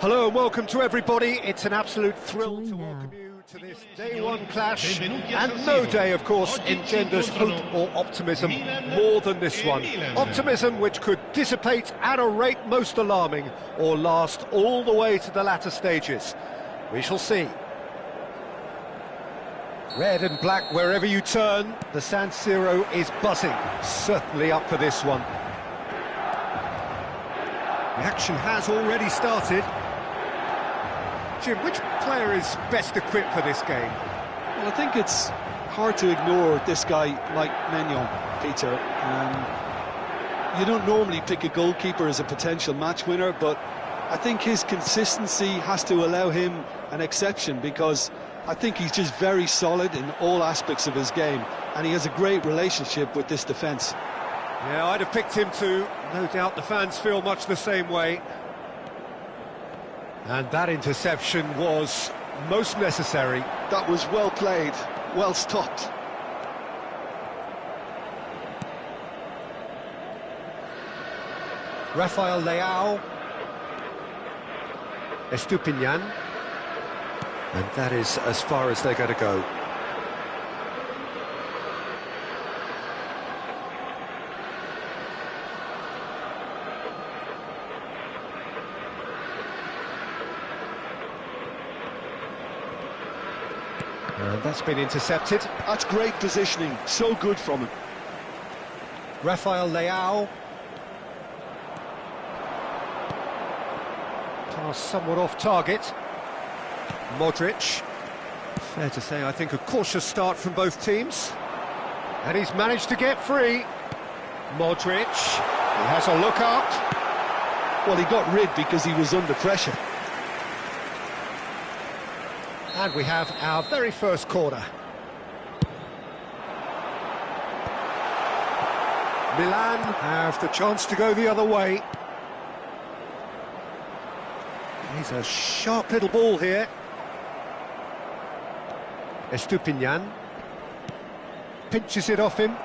Hello and welcome to everybody. It's an absolute thrill to welcome you to this day one clash, and no day, of course, engenders hope or optimism more than this one. Optimism which could dissipate at a rate most alarming or last all the way to the latter stages. We shall see. Red and black wherever you turn, the San Siro is buzzing, certainly up for this one. The action has already started. Jim, which player is best equipped for this game? Well, I think it's hard to ignore this guy, Mike Maignan, Peter. You don't normally pick a goalkeeper as a potential match winner, but I think his consistency has to allow him an exception, because I think he's just very solid in all aspects of his game, and he has a great relationship with this defence. Yeah, I'd have picked him too. No doubt the fans feel much the same way. And that interception was most necessary. That was well played, well stopped. Rafael Leao. Estupiñán. And that is as far as they're going to go. And that's been intercepted. That's great positioning, so good from him. Rafael Leao. Pass somewhat off target. Modric. Fair to say, I think a cautious start from both teams. And he's managed to get free. Modric. He has a look up. Well, he got rid because he was under pressure. And we have our very first corner. Milan have the chance to go the other way. He's a sharp little ball here. Estupiñán pinches it off him.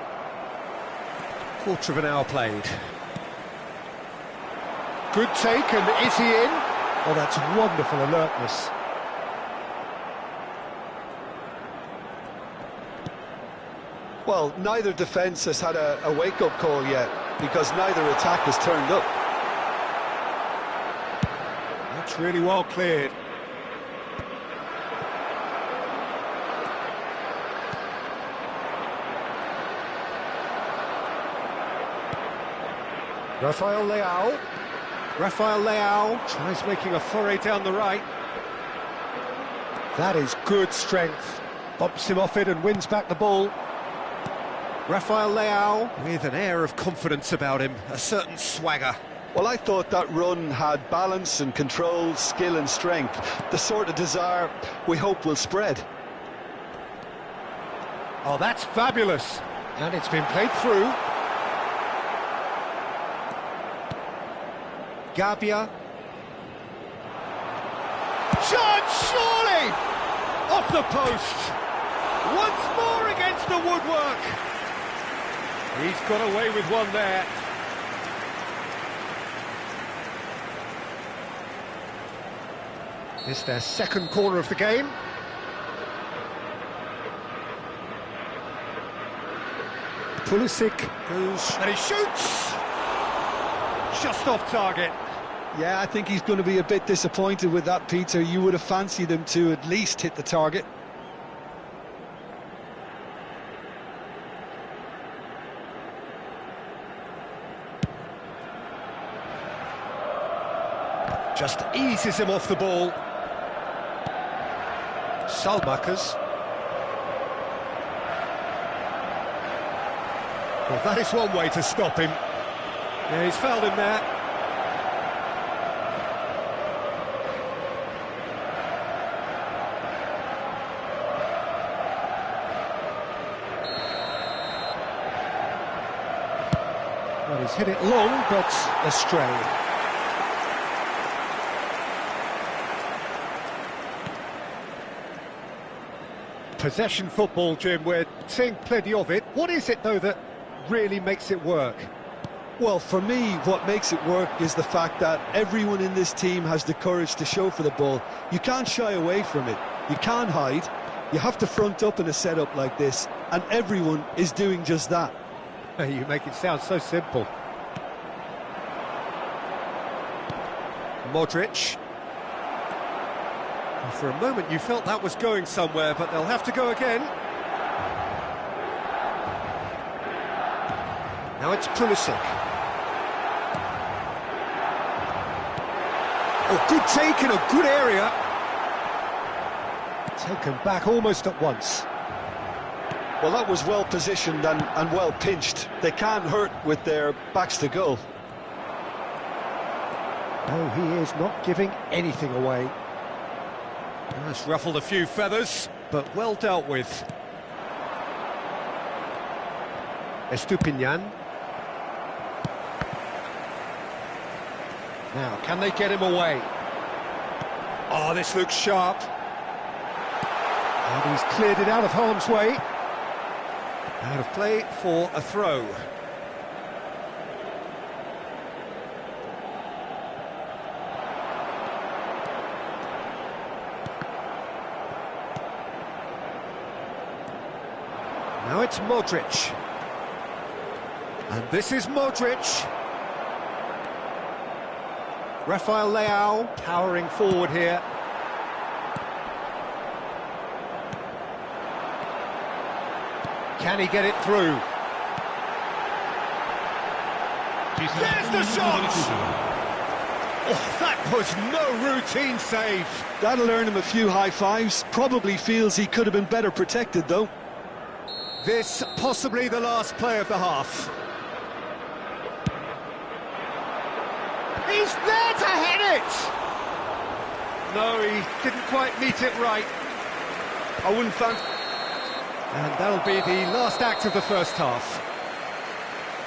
Quarter of an hour played. Good take, and is he in? Oh, that's wonderful alertness. Well, neither defence has had a wake-up call yet, because neither attack has turned up. That's really well cleared. Rafael Leao. Rafael Leao tries making a foray down the right. That is good strength. Bumps him off it and wins back the ball. Rafael Leao with an air of confidence about him, a certain swagger. Well, I thought that run had balance and control, skill and strength, the sort of desire we hope will spread. Oh, that's fabulous. And it's been played through. Gabia. Shot, surely! Off the post. Once more against the woodwork. He's got away with one there. It's their second corner of the game. Pulisic goes and he shoots! Just off target. Yeah, I think he's going to be a bit disappointed with that, Peter. You would have fancied him to at least hit the target. Just eases him off the ball. Salmakers. Well, that is one way to stop him. Yeah, he's fouled him there. Well, he's hit it long, but astray. Possession football, Jim, we're seeing plenty of it. What is it, though, that really makes it work? Well, for me, what makes it work is the fact that everyone in this team has the courage to show for the ball. You can't shy away from it. You can't hide. You have to front up in a setup like this, and everyone is doing just that. You make it sound so simple. Modric. For a moment you felt that was going somewhere, but they'll have to go again. Now it's Pulisic. Oh, good take in a good area. Taken back almost at once. Well, that was well positioned and well pinched. They can't hurt with their backs to goal. No, he is not giving anything away. That's ruffled a few feathers, but well dealt with. Estupiñán. Now, can they get him away? Oh, this looks sharp. And he's cleared it out of harm's way. Out of play for a throw. Now it's Modric. And this is Modric. Rafael Leao powering forward here. Can he get it through? There's the shot! Oh, that was no routine save. That'll earn him a few high fives. Probably feels he could have been better protected, though. This possibly the last play of the half. He's there to head it! No, he didn't quite meet it right. I wouldn't fancy... And that'll be the last act of the first half.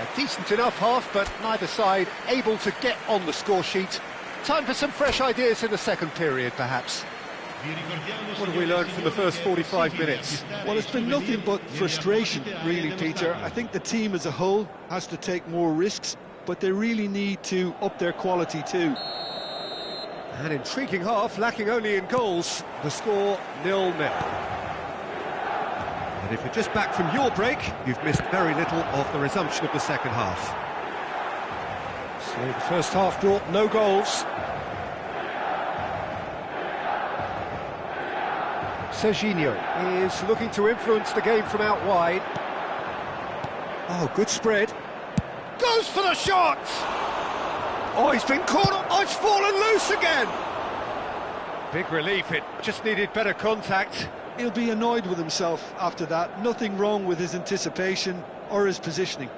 A decent enough half, but neither side able to get on the score sheet. Time for some fresh ideas in the second period, perhaps. What have we learned from the first 45 minutes? Well, it's been nothing but frustration, really, Peter. I think the team as a whole has to take more risks, but they really need to up their quality too. An intriguing half, lacking only in goals. The score 0-0. And if you're just back from your break, you've missed very little of the resumption of the second half. So the first half brought no goals. Serginho is looking to influence the game from out wide. Oh, good spread. Goes for the shot! Oh, he's been caught. Oh, it's fallen loose again! Big relief, it just needed better contact. He'll be annoyed with himself after that. Nothing wrong with his anticipation or his positioning.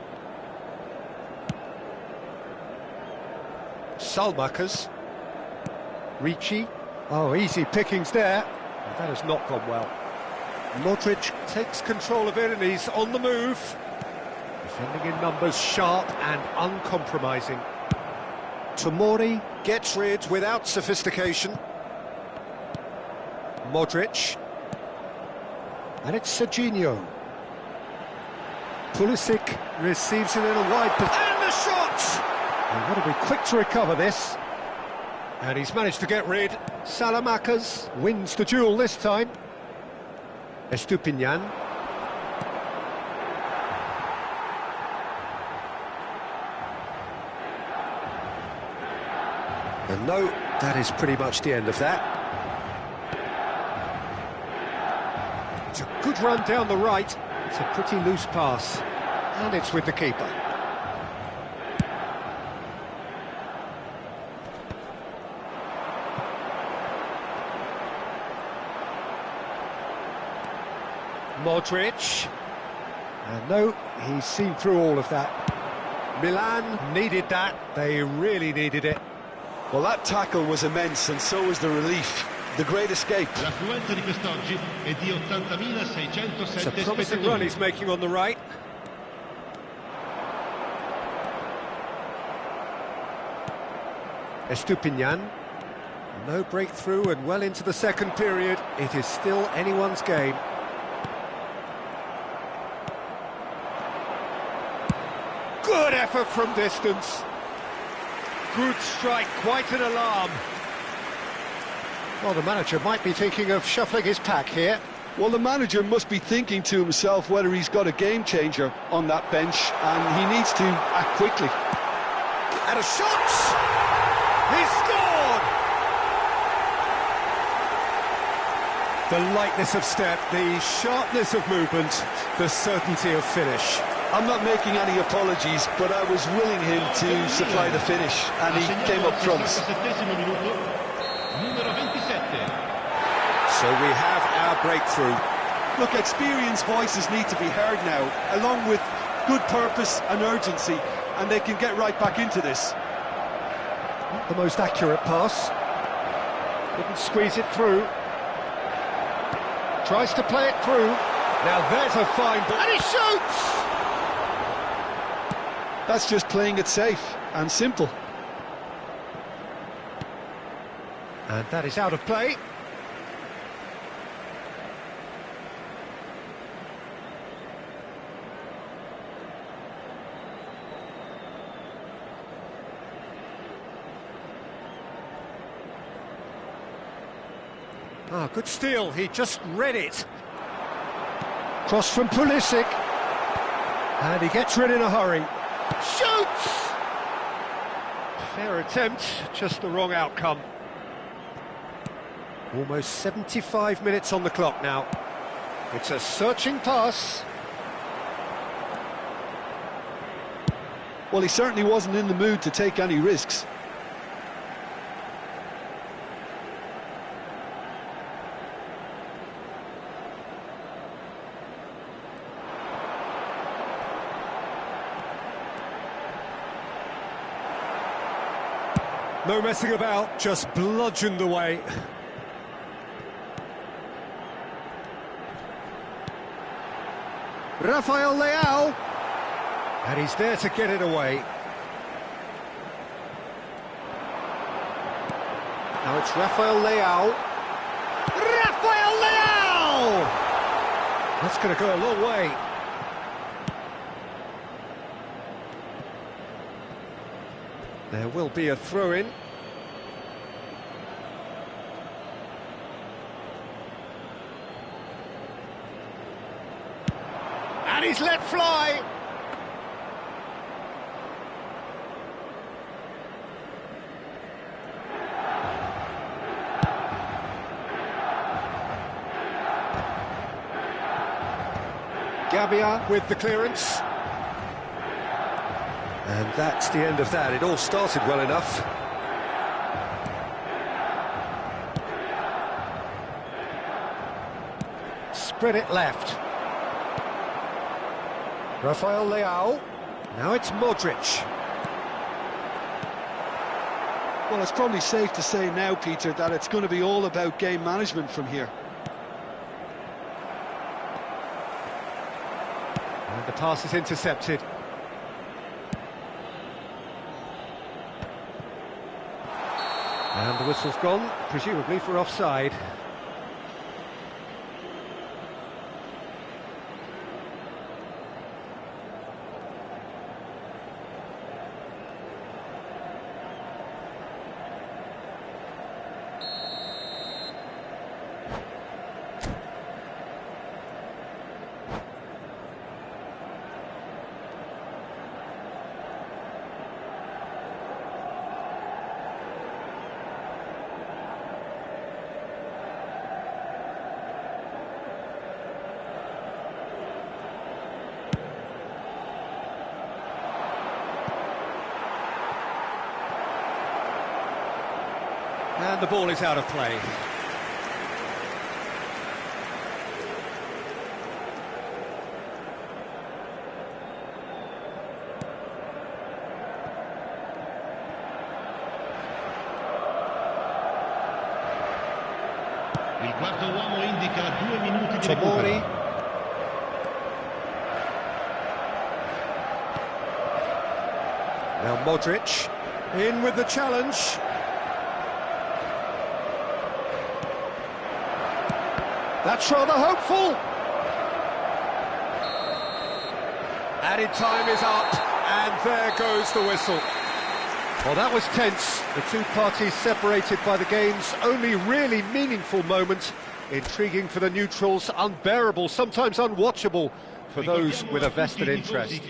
Salmakers. Ricci. Oh, easy pickings there. That has not gone well. Modric takes control of it and he's on the move. Defending in numbers, sharp and uncompromising. Tomori gets rid without sophistication. Modric. And it's Serginho. Pulisic receives it in a wide position. And the shot! And what are we quick to recover this? And he's managed to get rid. Salamakers wins the duel this time. Estupiñán. And no, that is pretty much the end of that. It's a good run down the right. It's a pretty loose pass. And it's with the keeper. Modric. And no, he's seen through all of that. Milan needed that. They really needed it. Well, that tackle was immense, and so was the relief. The great escape. It's a promising run he's making on the right. Estupiñán. No breakthrough and well into the second period. It is still anyone's game. Good effort from distance. Good strike, quite an alarm. Well, the manager might be thinking of shuffling his pack here. Well, the manager must be thinking to himself whether he's got a game changer on that bench, and he needs to act quickly. And a shot! He scored! The lightness of step, the sharpness of movement, the certainty of finish. I'm not making any apologies, but I was willing him to supply the finish, and he came up trumps. So we have our breakthrough. Look, experienced voices need to be heard now, along with good purpose and urgency, and they can get right back into this. Not the most accurate pass. Couldn't squeeze it through. Tries to play it through. Now there's a fine ball. And he shoots! That's just playing it safe and simple. And that is out of play. Ah, good steal, he just read it. Cross from Pulisic. And he gets rid in a hurry. Shoots! Fair attempt, just the wrong outcome. Almost 75 minutes on the clock now. It's a searching pass. Well, he certainly wasn't in the mood to take any risks. No messing about, just bludgeoned away. Rafael Leao. And he's there to get it away. Now it's Rafael Leao. Rafael Leao! That's going to go a long way. There will be a throw-in. And he's let fly. Gabia with the clearance. And that's the end of that. It all started well enough. Spread it left. Rafael Leao. Now it's Modric. Well, it's probably safe to say now, Peter, that it's going to be all about game management from here. And the pass is intercepted. And the whistle's gone, presumably for offside. And the ball is out of play. Il quarto uomo indica 2 minuti di Tomori. recupero. Now Modric, in with the challenge. That's rather hopeful. Added time is up, and there goes the whistle. Well, that was tense. The two parties separated by the game's only really meaningful moment. Intriguing for the neutrals, unbearable, sometimes unwatchable for those with a vested interest.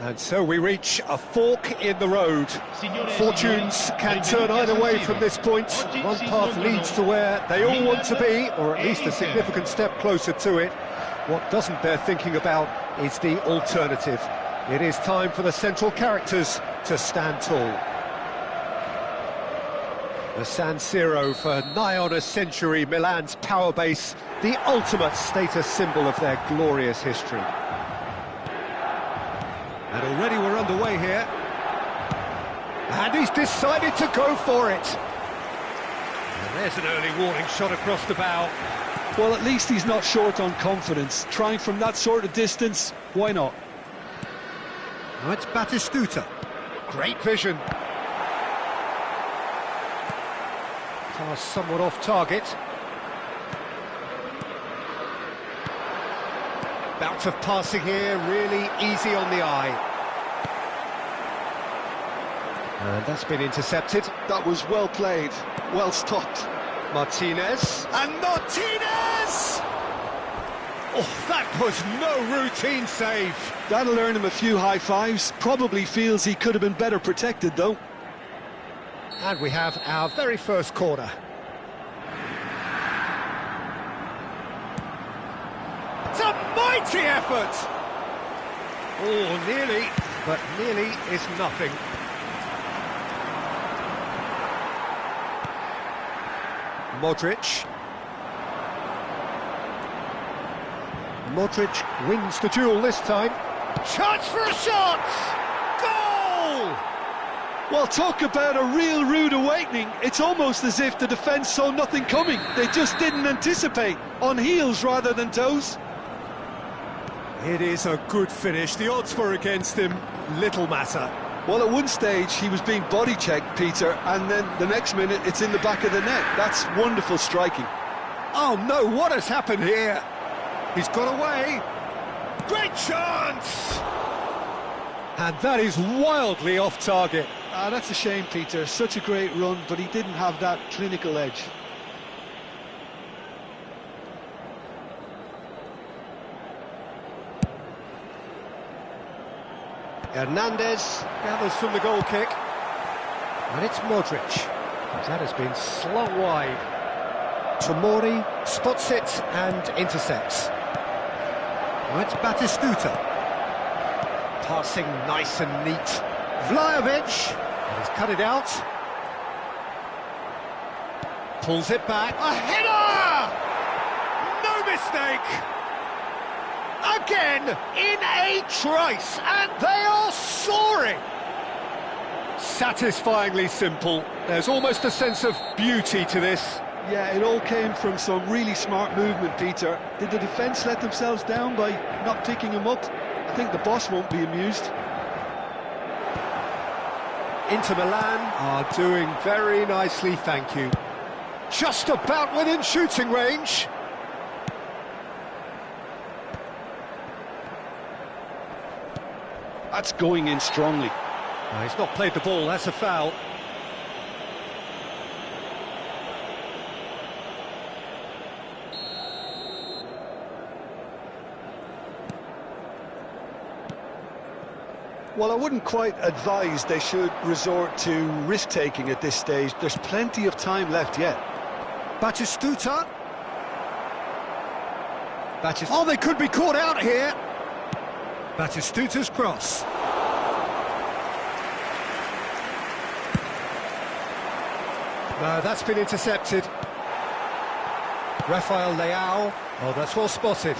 And so we reach a fork in the road. Fortunes can turn either way from this point. One path leads to where they all want to be, or at least a significant step closer to it. What doesn't bear thinking about is the alternative. It is time for the central characters to stand tall. The San Siro, for nigh on a century, Milan's power base, the ultimate status symbol of their glorious history. And already we're underway here. And he's decided to go for it. And there's an early warning shot across the bow. Well, at least he's not short on confidence. Trying from that sort of distance, why not? Now it's Batistuta. Great vision. Pass somewhat off target. Bout of passing here, really easy on the eye. And that's been intercepted. That was well played, well stopped. Martinez, and Martinez! Oh, that was no routine save. That'll earn him a few high fives. Probably feels he could have been better protected, though. And we have our very first corner. It's a mighty effort! Oh, nearly, but nearly is nothing. Modric. Modric wins the duel this time. Chance for a shot! Goal! Well, talk about a real rude awakening. It's almost as if the defence saw nothing coming. They just didn't anticipate. On heels rather than toes. It is a good finish. The odds were against him. Little matter. Well, at one stage, he was being body-checked, Peter, and then the next minute, it's in the back of the net. That's wonderful striking. Oh, no, what has happened here? He's got away. Great chance! And that is wildly off target. That's a shame, Peter. Such a great run, but he didn't have that clinical edge. Hernandez gathers from the goal kick. And it's Modric. That has been slung wide. Tomori spots it and intercepts. Now it's Batistuta. Passing nice and neat. Vlahovic. And he's cut it out. Pulls it back. A header! No mistake! Again, in a trice, and they are soaring! Satisfyingly simple. There's almost a sense of beauty to this. Yeah, it all came from some really smart movement, Peter. Did the defence let themselves down by not picking him up? I think the boss won't be amused. Inter Milan are doing very nicely, thank you. Just about within shooting range. That's going in strongly. He's not played the ball, that's a foul. Well, I wouldn't quite advise they should resort to risk-taking at this stage. There's plenty of time left yet. Batistuta. Oh, they could be caught out here. Batistuta's cross. No, that's been intercepted. Rafael Leao. Oh, that's well spotted.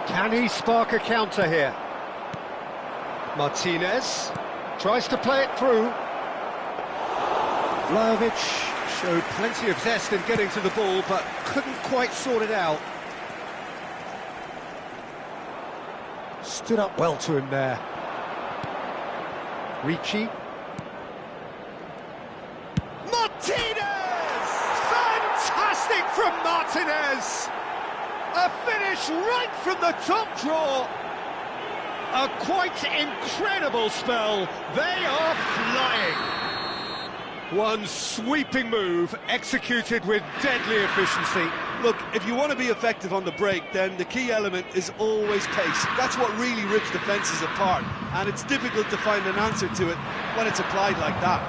Can he spark a counter here? Martinez tries to play it through. Vlahovic showed plenty of zest in getting to the ball, but couldn't quite sort it out. Stood up well to him there. Ricci. Martinez! Fantastic from Martinez! A finish right from the top draw. A quite incredible spell. They are flying. One sweeping move, executed with deadly efficiency. Look, if you want to be effective on the break, then the key element is always pace. That's what really rips defences apart, and it's difficult to find an answer to it when it's applied like that.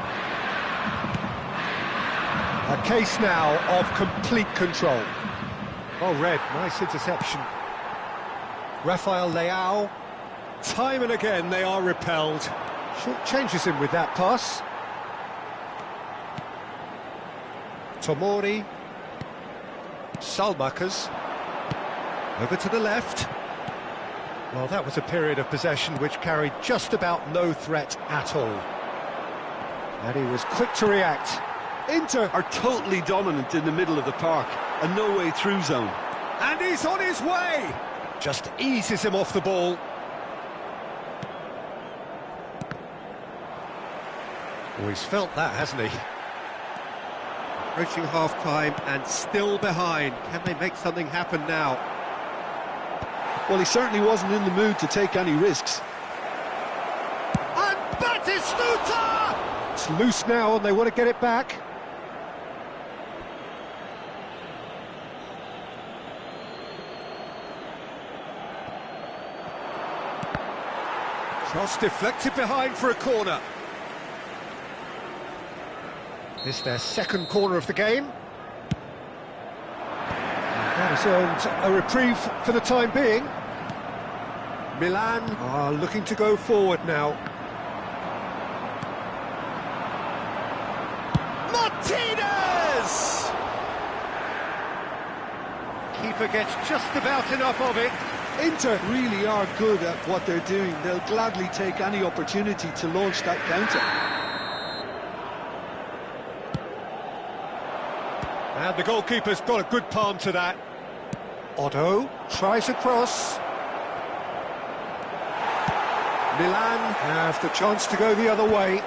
A case now of complete control. Oh, Red, nice interception. Rafael Leao. Time and again they are repelled. Short changes him with that pass. Tomori. Salmakers. Over to the left. Well, that was a period of possession which carried just about no threat at all. And he was quick to react. Inter are totally dominant in the middle of the park, a no-way through zone. And he's on his way! Just eases him off the ball. Oh, he's felt that, hasn't he? Approaching half-time and still behind. Can they make something happen now? Well, he certainly wasn't in the mood to take any risks. And Batistuta! It's loose now and they want to get it back. Cross deflected behind for a corner. This their second corner of the game. That has earned a reprieve for the time being. Milan are looking to go forward now. Martinez! Keeper gets just about enough of it. Inter really are good at what they're doing. They'll gladly take any opportunity to launch that counter. And the goalkeeper's got a good palm to that. Otto tries a cross. Milan have the chance to go the other way.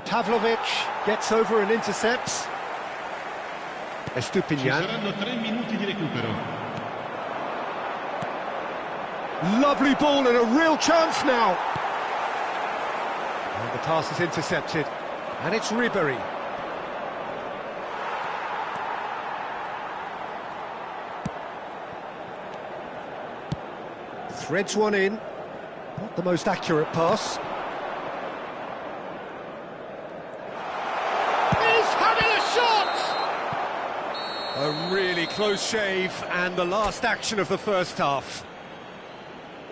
Pavlovic gets over and intercepts. Estupinian. Saranno 3 minuti di recupero. Lovely ball and a real chance now. And the pass is intercepted. And it's Ribéry. Threads one in. Not the most accurate pass. He's having a shot! A really close shave and the last action of the first half.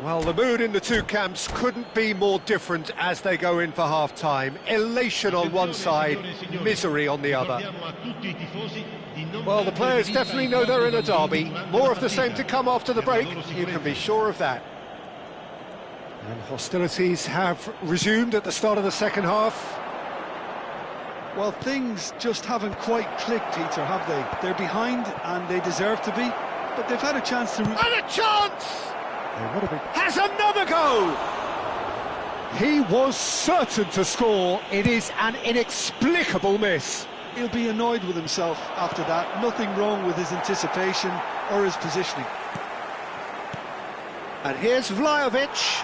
Well, the mood in the two camps couldn't be more different as they go in for half-time. Elation on one side, misery on the other. Well, the players definitely know they're in a derby. More of the same to come after the break, you can be sure of that. And hostilities have resumed at the start of the second half. Well, things just haven't quite clicked, Peter, have they? They're behind and they deserve to be, but they've had a chance to... And a chance! Has another go! He was certain to score. It is an inexplicable miss. He'll be annoyed with himself after that. Nothing wrong with his anticipation or his positioning. And here's Vlahovic.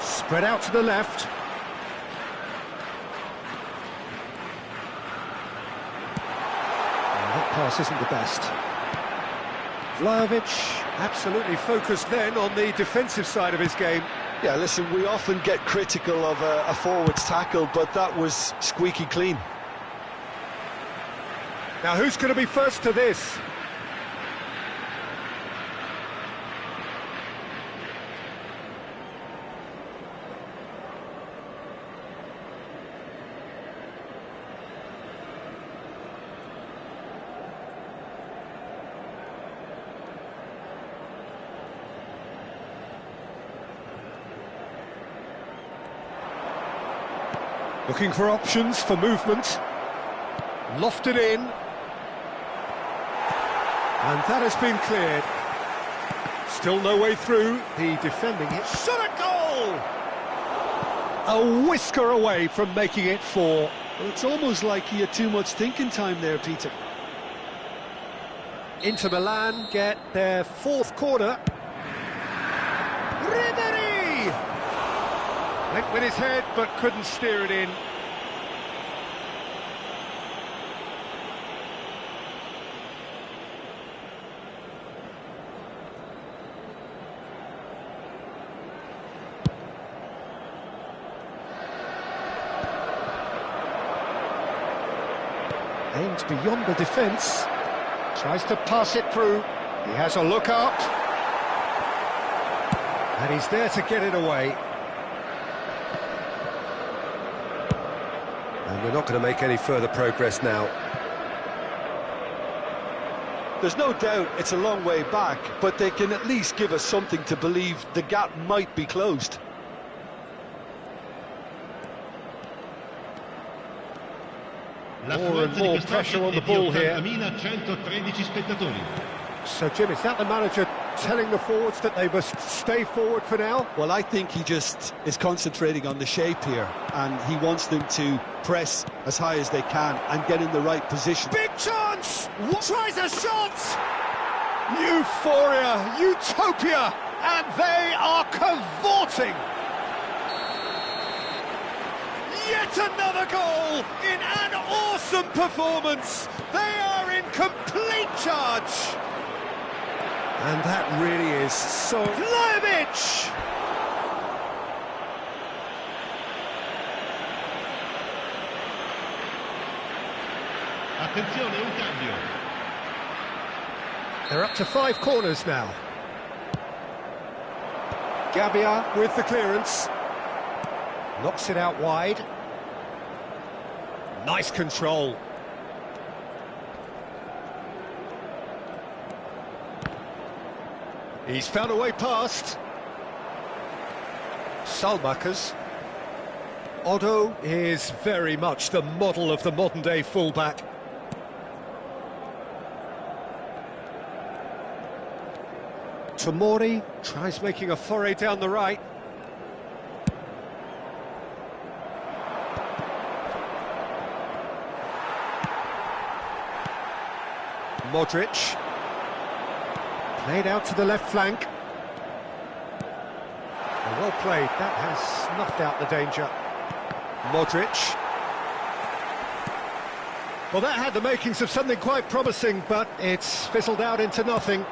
Spread out to the left. That pass isn't the best. Vlahovic absolutely focused then on the defensive side of his game. Yeah, listen, we often get critical of a forward's tackle, but that was squeaky clean. Now, who's going to be first to this? Looking for options for movement. Lofted in. And that has been cleared. Still no way through. The defending it. Shot a goal! A whisker away from making it 4. Well, it's almost like he had too much thinking time there, Peter. Inter Milan get their 4th corner. Ribery! Went with his head, but couldn't steer it in. Aims beyond the defence. Tries to pass it through. He has a look up. And he's there to get it away. And we're not going to make any further progress now. There's no doubt it's a long way back, but they can at least give us something to believe the gap might be closed. More and more pressure on the ball here. 113 spettatori. So, Jim, is that the manager telling the forwards that they must stay forward for now? Well, I think he just is concentrating on the shape here, and he wants them to press as high as they can and get in the right position. Big chance! Tries a shot! Euphoria, utopia, and they are cavorting! Yet another goal in an awesome performance. They are in complete charge. And that really is so... Vlahovic! Attenzione, un cambio. They're up to 5 corners now. Gabbia with the clearance. Knocks it out wide. Nice control. He's found a way past. Salmakers. Otto is very much the model of the modern-day fullback. Tomori tries making a foray down the right. Modric. Played out to the left flank. Well played, that has snuffed out the danger. Modric. Well, that had the makings of something quite promising, but it's fizzled out into nothing.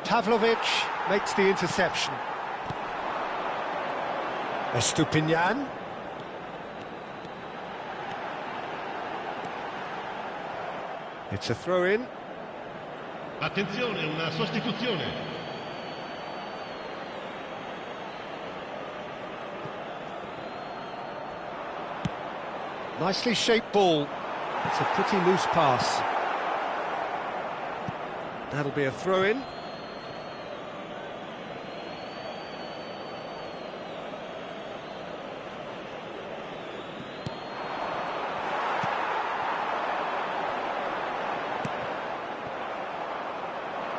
Pavlovic makes the interception. Estupinian. It's a throw-in. Attenzione, una sostituzione. Nicely shaped ball. It's a pretty loose pass. That'll be a throw-in.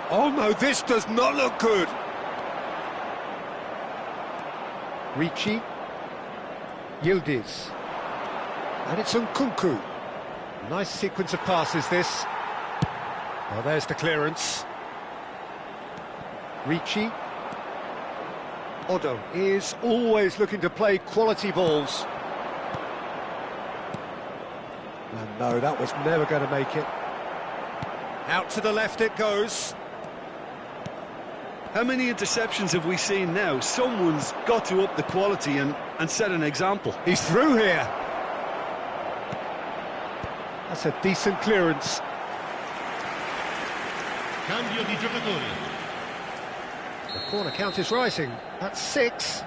Oh no, this does not look good. Ricci. Yildiz. And it's Nkunku. Nice sequence of passes, this. Well, there's the clearance. Ricci. Otto is always looking to play quality balls. And no, that was never going to make it. Out to the left it goes. How many interceptions have we seen now? Someone's got to up the quality and set an example. He's through here. That's a decent clearance. Cambio di giocatori. The corner count is rising. That's 6.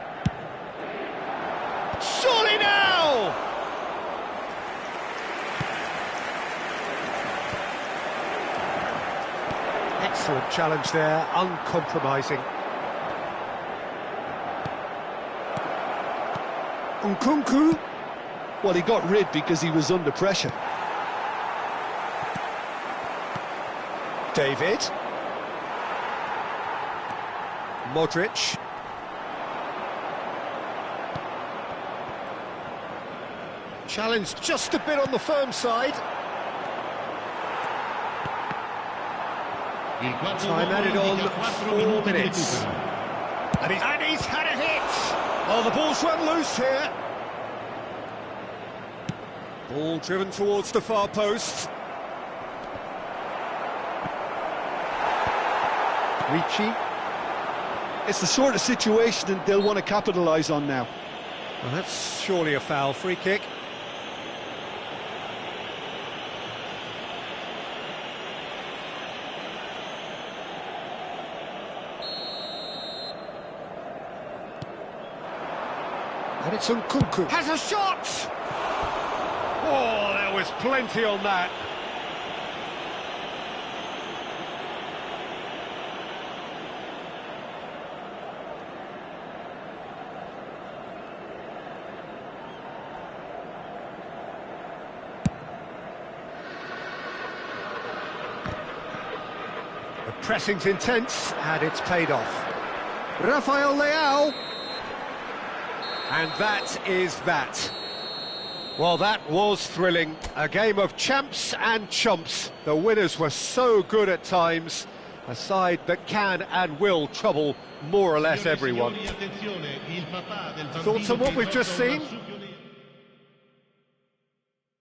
Surely now! Excellent challenge there, uncompromising. Nkunku. Well, he got rid because he was under pressure. David. Modric. Challenge just a bit on the firm side. Time added on 4 minutes. And he's had a hit! Oh, the ball's run loose here. Ball driven towards the far post. Ricci. It's the sort of situation that they'll want to capitalise on now. Well, that's surely a foul. Free kick. And it's Nkunku. Has a shot! Oh, there was plenty on that. The pressing's intense, and it's paid off. Rafael Leao. And that is that. Well, that was thrilling. A game of champs and chumps. The winners were so good at times. A side that can and will trouble more or less everyone. Thoughts on what we've just seen?